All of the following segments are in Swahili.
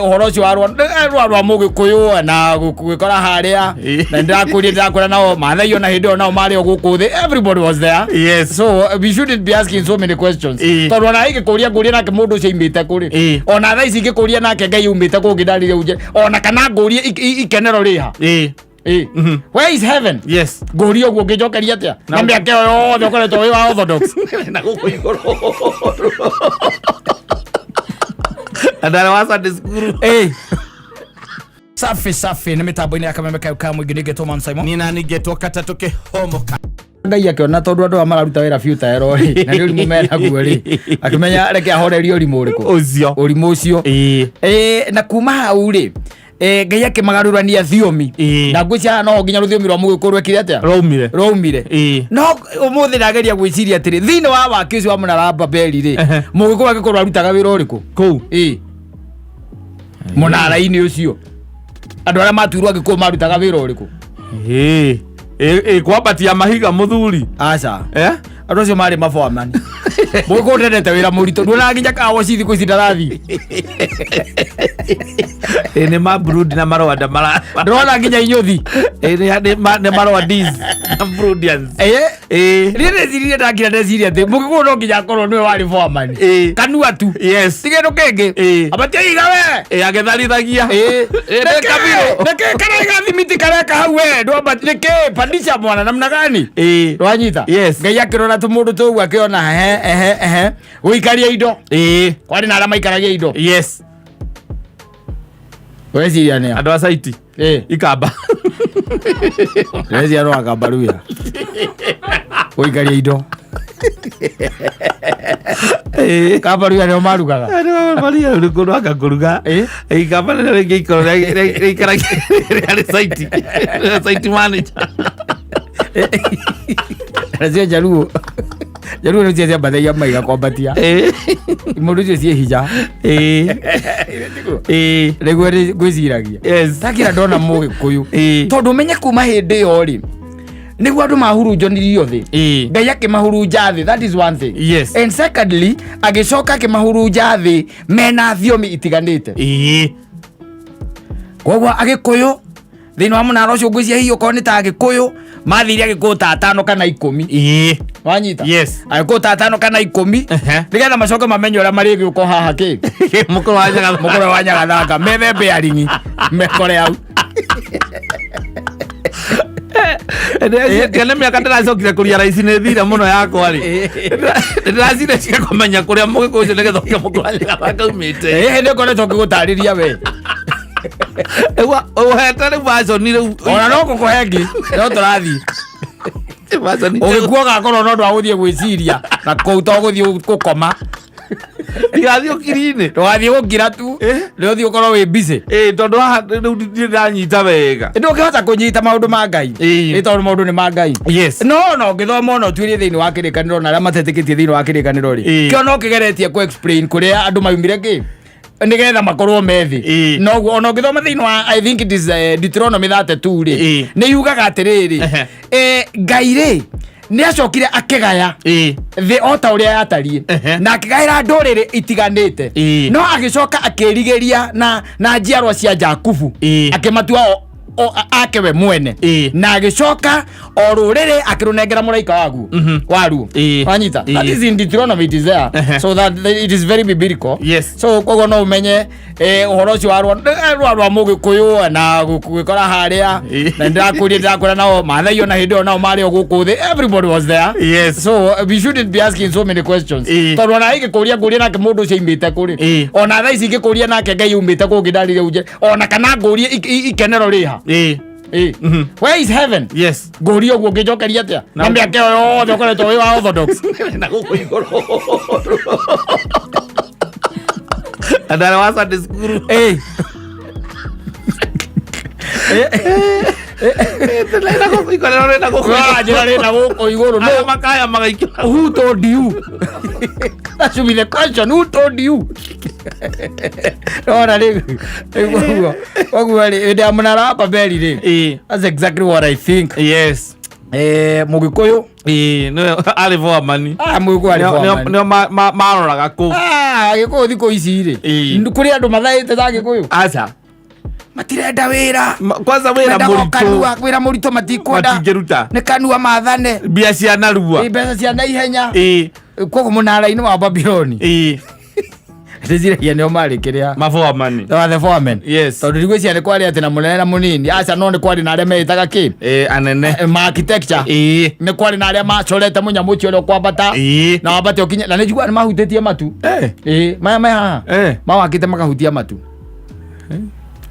uhoro cio warwa Mugikuyu na gukora haria na ndakura nao Maathai ona hindi ona mari guku thi, everybody was there. Yes. So we shouldn't be asking so many questions. Tondu ona igikuria nguria nake mundu ucio imite kuri, ona thaa ici igikuria nake Ngai umite kungi ndarire uje, ona kana nguria ikenero riha. Where is heaven? Yes. Nguria uguo ngijokeria atia na miake yothe ukoretwo wi wa Orthodox na guku iguru andara wasa diskuru. Safi ni mitambo-ini ya KamemeFM mwingi NekSpotStudio ni na nigetwo Kata tukihomoka Ngai akiona tondu andu amararuta wira future ero ri na ri urimu mena guo ri akimenya reke ahorerio urimu urimu ucio na kuma hau ri Ngai akimagarurania thiomi na ngwicia no nginya ruthiomi rwa Mugikuyu rwekire atia raumire no umuthi ndageria gwiciria atiri thini wa waki ucio wa Munara Babeli ri Mugikuyu agikorwo arutaga wira uriku kou Munara-ini ucio andu aria maturwo Gikuyu marutaga wira uriku kwambatia mahiga muthuri aca andu acio mari Foreman Mugikuyu ndendete wira murito nduona nginya kawa cithi kwici ndarathi ni mabrud na marwanda mara ndona nginya inyuthi ni marwandis na brudians rire zirire ndagira ndeciria ati Mugikuyu no nginya korwo niwe wari Foreman kanua tu yes tigedo kenge abatia iga we agethalithagia neke kana igathimiti kareka hau we ndwamba neke pandisha mwana namna gani rwanyita Ngai akirora tumundu tugu akiona uikaria indo kwani na arama ikaragia indo yes weciria ni andu a site ikamba weciria no akamba ruya uikaria indo kamba ruya no marugaga maria ruko akakuruga ikamba na ringi ikora ikaragia site manager Razia jaruo no cia bathai maiga kwambatia mundu ucio cie hinya riguo gwiciragia takira ndona Mugikuyu tondu menye kuma hindi yo ri niguo andu mahurunjonirio thi Ngai akimahurunja thi, that is one thing. Yes. And secondly agicoka akimahurunja thi mena thiomi itiganite koguo Agikuyu thini wa Munara ucio ngwicia hiyo ko ni ta Agikuyu mathire Agikuyu ta 5 kana 10 wanyita Agikuyu ta 5 kana 10 nigetha macoke mamenye uria mari giuko haha ki mukuru wa nyagathanga methembe aringi mekore au Kene miaka ndiracokire kuria raici ni thira muno yakwa ri ndiracire cia kumenya kuria Mugikuyu ucio nigethokia mukuru wa nyagathanga umite hindi ukoretwo ngigutariria we uhete riu waconire ona no kukuhengi no turathi ugikuo gakorwo no ndu aguthie gwiciria na kou to guthie gukoma igathie ukiri-ini ndwathie gukira tu ni uthie ukorwo wi busy tondu haha riu ndiranyita wega ndungihota kunyita maundu ma Ngai tondu maundu ni ma Ngai no ngithoma ona utuirie thiini wa kirikaniro na aria matetikitie thiini wa kirikaniro ri kio no kigeretie ku explain kuria andu mayumire ki nigetha makorwo methi no ona ngithoma thiini wa I think it is Deuteronomy 32 ri ni yugaga atiriri Ngai ri ni acokire akigaya thi ota uria yatarie na akigaira nduriri itiganite no agicoka akirigeria na njiarwa cia Jakubu akimatua ake we mwene na agicoka o ruriri akirunengera muraika wagu waru wanyita that is in Deuteronomy, it is there so that it is very biblical. So kogo no umenye uhoro ucio warwa Mugikuyu na gukora haria na ndakura nao Maathai ona hindi ona mari guku thi, everybody was there. So we shouldn't be asking so many questions tondu ona igikuria nguria nake mundu ucio imite kuri ona thaa ici igikuria nake Ngai umite kungi ndarire uje ona kana nguria ikenero riha where is heaven? Nguria uguo ngijokeria atia na miake yothe ukoretwo wi wa Orthodox na guku iguru andara wasa diskuru makaya magaikira who told you? That should be the question, who told you? That's exactly what I think. Mugikuyu no ali Foreman Mugikuyu ali Foreman no maroraga ku Gikuyu thiko ici ri kuri andu mathaite ta Gikuyu acha matirenda wira kwanza wira murito matikwenda ni kanua mathane mbia cia narua mbeca cia naihenya koguo Munara-ini wa Babeli ndiziragia nio mari kiria Foreman the Foreman yes tondu ndigwiciria ni kwari ati na munene na munini aca no ni kwari na aria metaga ki anene ma architecture ni kwari na aria macorete munyamu cio ro kwambata na wambate ukinya na njigua ni mahutĩtie matu maya mawakite makahutia matu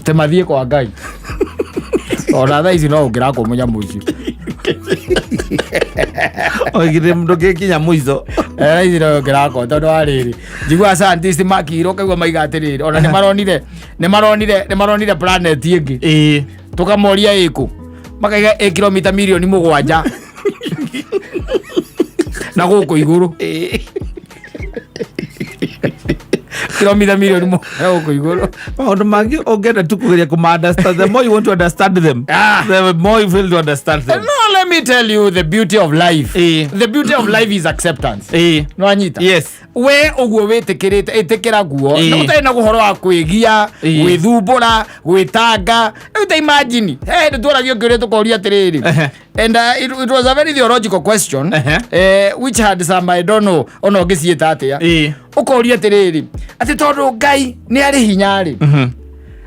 te mathie kwa Ngai ona thaa ici no ngira ko munyamu ucio oigire mndu gikinya muico ici no ngira ko tondu ariri njigua scientist makiro kaigua maiga atiriri ona ni maronire planet ingi tukamoria iku makaiga kilomita milioni 7 na guku iguru kilomita milioni 1 guku iguru maundu mangi ungenda tu kugeria understand the more you want to understand them the more you feel to understand them. No, let me tell you the beauty of life. The beauty of life is acceptance. No anyita. Yes. We uguo witikirite itikira guo no utai na guhoro wa kwigia gwithumbura gwitanga utai imagine nduragio ngiria tukoria atiriri and it was a very theological question which had some I don't know ono ngicieta atia ukoria atiriri ati tondu Ngai ni ari hinyari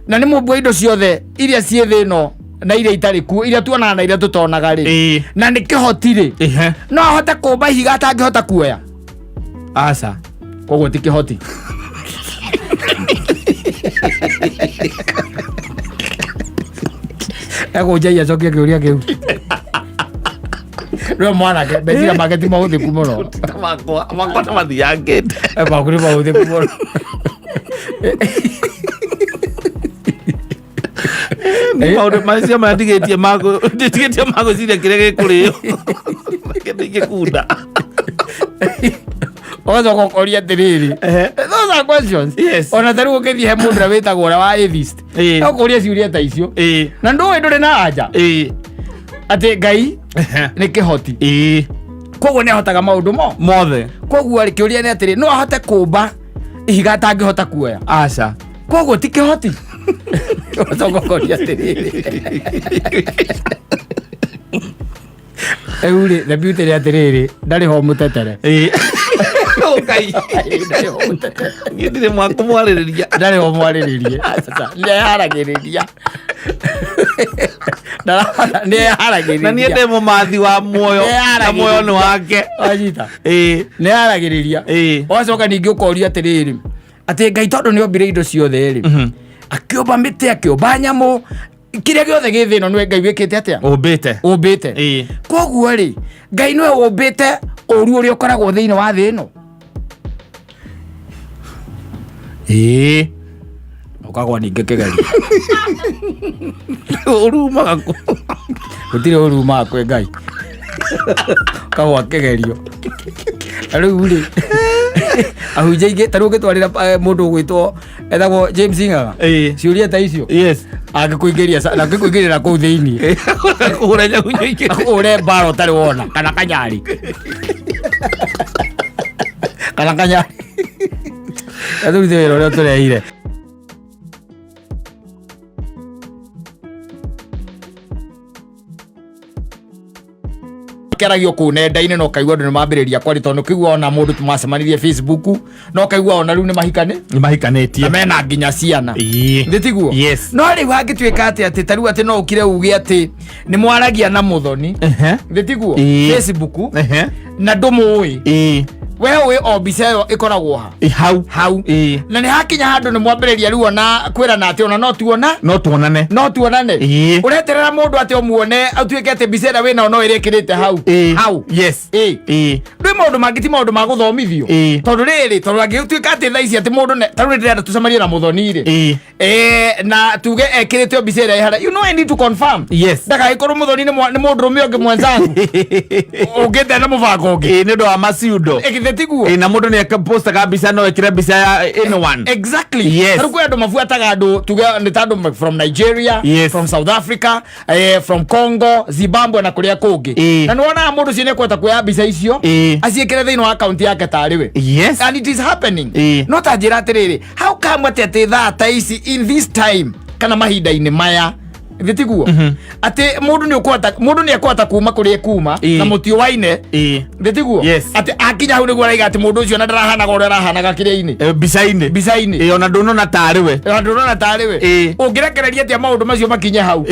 na ni mubwa indo ciothe iria cie thino na iria itari ku iria tuonaga na iria tutonaga ri na ni kihotire no hote kumba higa atangihota kuoya aca koguo ti kihoti ego jaya cokia kiuria kiu ro mwana ke bezira mageti mahuthi kumuno makwa ta mathiange makuri mahuthi kumuno ni maundu macio mandigitie mago ciria kiria gikurio gikunda ozo kokoria atiriri those are questions ona taru ukithi he mundu witagwo ura wa atheist no kuria ciuria ta icio na nduwe nduri na anja ati Ngai ni kihoti koguo ni ahotaga maundu mothe koguo ari kiuria ni atiri no ahote kumba ihiga atangihota kuoya aca koguo ti kihoti ozo kokoria atiriri euri the beauty ya atiriri ndari ho mutetere Ngai ngithire mwaku mwaririria ndari ho mwariririe ni haragiriria ni haragiriria na ni ende mumathi wa muoyo na muoyo ni wake ajita ni haragiriria ocoka ningi ukoria atiriri ati Ngai tondu ni ombire indo ciothe ri akiomba miti akiomba nyamu kiria giothe githino nwe Ngai wikite atia umbite koguo ri Ngai nwe umbite uru uri ukoragwo thiini wa thi ino ukagwa ninge kigerio urumaga ku gutire urumaga kwe Ngai kagwa kigerio riu ri ahunjia ingi taru ngitwarira mundu gwitwo etagwo James Ngaga ciuria ta icio angikuingiria na ngikuingirira kuu thiini ure nyunyu ingi ure mbaro tari wona kana kanyari athurite wira uria tureire keragio ku nenda-ini no kaigua andu ni mambiriria kwari tondu kigua ona mundu tumacemanirie Facebook no kaigua ona riu ni mahikanitie na mena nginya ciana nditiguo no riu hangituika ati tariu ati no ukire uge ati ni mwaragia na muthoni nditiguo Facebook na ndumui wewe o mbica ĩyo ĩkoragwo hau na nĩ hakinya handũ nĩ mwambĩrĩria rĩu ona kwĩra na atĩ ona no tuonane ũreterera mũndũ atĩ ũmuone atuĩke atĩ mbica ĩrĩa wĩnao no ĩrĩkĩrĩte hau rĩu maũndũ mangĩ ti maũndũ ma gũthomithio tondũ rĩrĩ tondũ angĩtuĩka atĩ thaa ici atĩ mũndũ tarũ nĩ ndĩrenda tũcemanie na mũthoni rĩ na tuge ekĩrĩte mbica ĩrĩa ĩhara you know I need to confirm ndagagĩkorwo mũthoni nĩ mũndũ rũme ũngĩ mwenzangu ũngĩte na mũbango ũngĩ nĩ ũndũ wa maciundo Tiguo. Na mundu ni akaposta kabisa no ekira bisa ya anyone. Exactly. Yes. Haruko ando mafuataga ando tuga nditando from Nigeria, yes. From South Africa, from Congo, Zimbabwe na kuria kungi. Na nuona mundu cine kweta kuya bisa icio. Asiekire thino account yake tariwe. Yes. And it is happening. Not ajira atiriri. How come atete that ici in this time kana mahinda-ini maya? Tiguo. Ate mundu ni akwata kuma kuria kuma na mutio waine. Tiguo. Yes. Ate akinya hu niguo raiga ati mundu ucio na ndarahana gore rahanaga kiria-ini. Bisaini. Ona ndono na tariwe. Ungirekereria atia maundu macio makinye hau.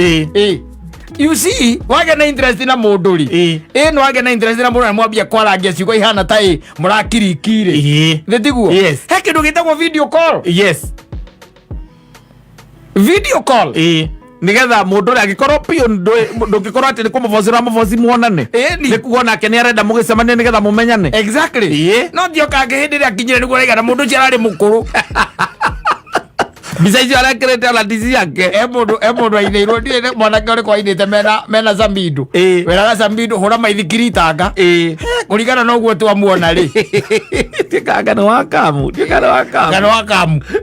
You see, wage na interest na mundu ri. No wage na interest na mundu na mwambia kwarangia ciugo ihana ta murakirikire. Tiguo. Yes. He kindu gitagwo video call. Yes. Video call. Nigetha mundu ri agikorwo pio ndugikorwo ati ni kumuvozera muvozi muonane ni kuona ke ni arenda mugicemania nigetha mumenyane. Exactly. No dio kange hindi ri akinyire niguo raiga na mundu ucio arari mukuru. Bisa icio arekirite ala dizi yake mundu ainirwo ndire mwanake uri kwa inite mena zambidu. Weraga zambidu hura maithikiritaga. Kurigana no guo twamuona ri. Tikanga no wakamu.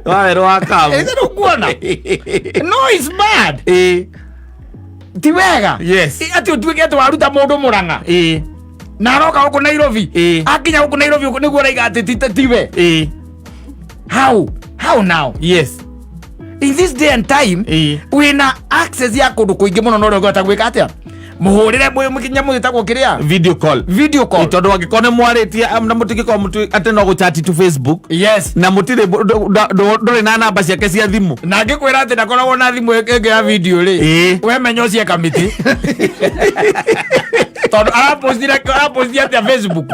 Waero wakamu. Ero kuona. No, it's bad. Tiwega. Yes. Ati utwike twaruta mundu Murang'a. Na aroka huko Nairobi. Akinya huko Nairobi huko niguo raiga ati tiwe. How now? Yes. In this day and time, wina access ya kundu kuingi muno no rogota gwika atia. Muhurire mukinya mutagwo kiria video call. Itondo agikone mwaritie na mutigiko mutu ate no guchat to Facebook. Yes. Na mutire ndore na namba ciake cia thimu. Na ngikwira ati nakoragwo na thimu enge ya video ri. We menyo cia kamiti. Tondo arapostira atia Facebook.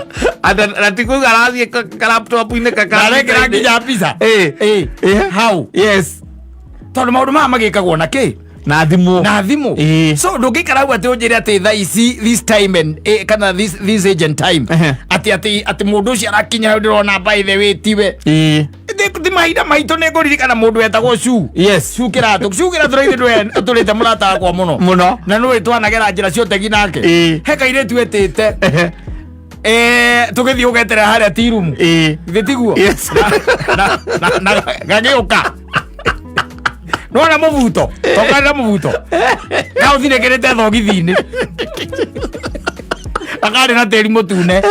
Ata tikuga arathie ka laptop ine ka rekera nginya pizza. How? Yes. Tondo maundu ma magikagwo na ki na thimu. So ndungikara ati unjire ati this time and kana this age and time ati mundu ucio arakinya ndirona by the way tiwe ndi mahinda maito ne nguririkana mundu etagwo Shu. Yes. Shu kiratu through turite murata kwa muno na no twanagera njira cio tegi nake he kaire twetete tugithi ugetera haria tirumu Tiguo. Yes. na gagiuka Nona muvuto. Tokana muvuto. Na uthine kerete thogithi-ini. Akari na teri mutune.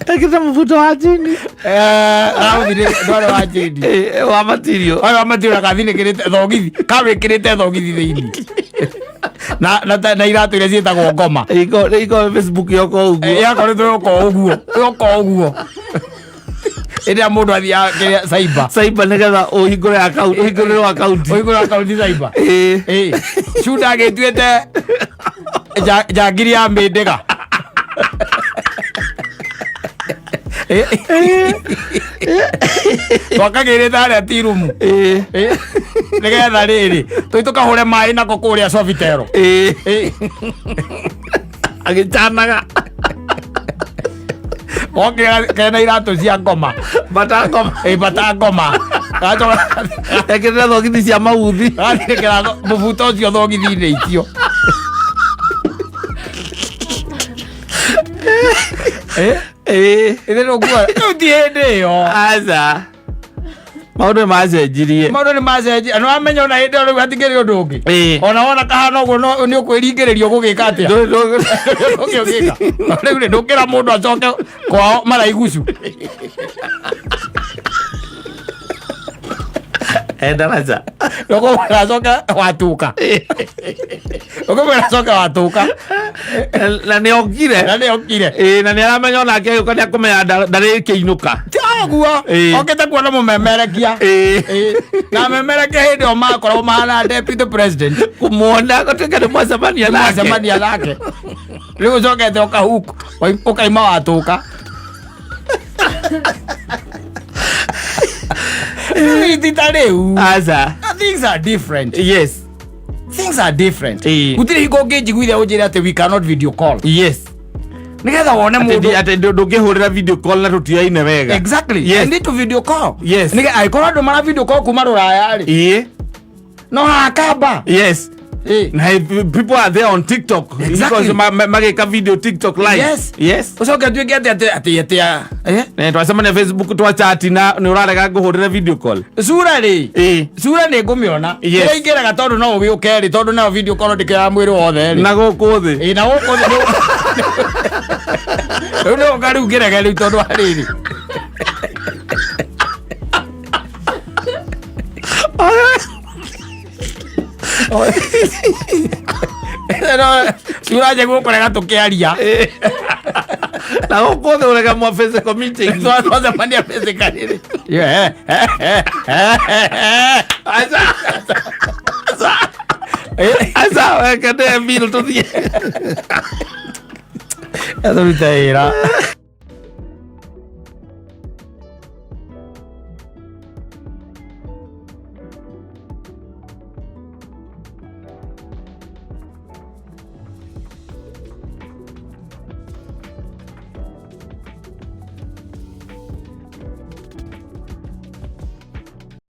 Akita muvuto wa chini. Uthine ndore wa chini. Wa material. Wa material kathine kerete thogithi. Kawe kerete thogithi thini. Na iratu iria cietagwo ngoma. Iko Facebook yoko uguo. Yakoretwo yoko uguo. Ida mundu athia cyber nigetha uhingure account uhingure account cyber Shuda agituete jagiri ya mindega wakagire tharia tirumu nigetha riri tukahure mai nako kuria Sofitero agichanaga kena iratu cia ngoma bata ngoma ekirira thogithi cia mauthi ekira mubuto ucio thogithi-ini icio ithä rå guo rä u ti hä ndä ä yo aca maundu ni macenjirie nä wamenya ona hä ndä ä yo rä u hatingä rä å ndå å ngä ona wona kahana å guo nä å kwä ringä rä rio gå gä ka atä a rä u nä ndå kä ra må ndå acoke kwao maraigucu endaraca acoke watuka watuka na nä okire na nä aramenya onake agä uka nä akåmenya ndarä kä inuka guo okä te kuona må memerekia na memerekia hä ndä o makoragwo mahana deputy president kumuona gå tuä ka nä mwacemania nake rä u cokete å kaima watåka itita riu aca things are different. Yes, things are different. Gutire hingo ngijiguithia unjire ati we cannot video call. Yes, nigetha wone mundu ati ndungihurira video call na tutiaine wega. Exactly. Yes. I need to video call. Yes. Nigetha aikora ndu mara video call kuma ruraya ri. No hakamba. Yes. na people are there on TikTok because mageka video TikTok live. Yes ucoke tuike ati twacemania Facebook twachati na ni urarega nguhurire video call sura ni ngumiona ingiraga tondu no ubiuke ri tondu na video call ndikira mwiri wothe na guku thi na guku thi no ngari ngiraga ri tondu hariri sura je gukorega tukiaria na guku urega mwa physical meeting twaza mania physical ri asa wekade bill to the asa mitaira